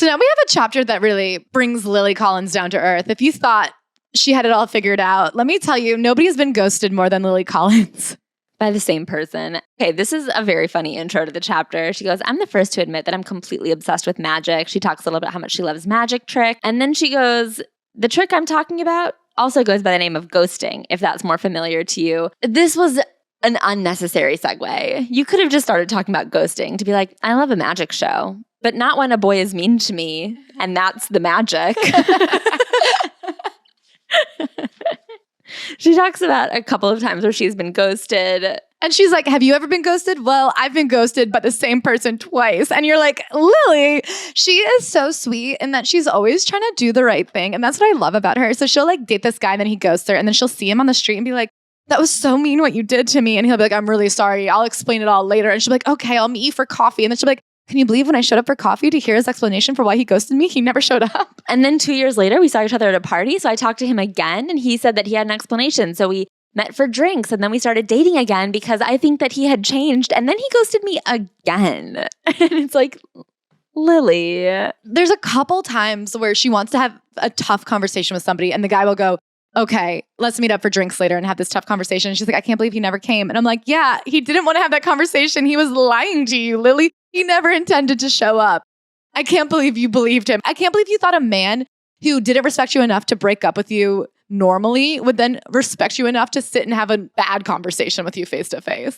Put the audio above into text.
So now we have a chapter that really brings Lily Collins down to earth. If you thought she had it all figured out, let me tell you, nobody has been ghosted more than Lily Collins. By the same person. Okay, this is a very funny intro to the chapter. She goes, I'm the first to admit that I'm completely obsessed with magic. She talks a little bit how much she loves magic trick. And then she goes, the trick I'm talking about also goes by the name of ghosting, if that's more familiar to you. This was an unnecessary segue. You could have just started talking about ghosting to be like, I love a magic show, but not when a boy is mean to me, and that's the magic. She talks about a couple of times where she's been ghosted. And she's like, have you ever been ghosted? Well, I've been ghosted by the same person twice. And you're like, Lily, she is so sweet in that she's always trying to do the right thing. And that's what I love about her. So she'll like date this guy and then he ghosts her. And then she'll see him on the street and be like, that was so mean what you did to me. And he'll be like, I'm really sorry. I'll explain it all later. And she'll be like, okay, I'll meet you for coffee. And then she'll be like, can you believe when I showed up for coffee to hear his explanation for why he ghosted me? He never showed up. And then 2 years later, we saw each other at a party. So I talked to him again and he said that he had an explanation. So we met for drinks and then we started dating again because I think that he had changed. And then he ghosted me again. And it's like, Lily. There's a couple times where she wants to have a tough conversation with somebody and the guy will go, okay, let's meet up for drinks later and have this tough conversation. And she's like, I can't believe he never came. And I'm like, yeah, he didn't want to have that conversation. He was lying to you, Lily. He never intended to show up. I can't believe you believed him. I can't believe you thought a man who didn't respect you enough to break up with you normally would then respect you enough to sit and have a bad conversation with you face to face.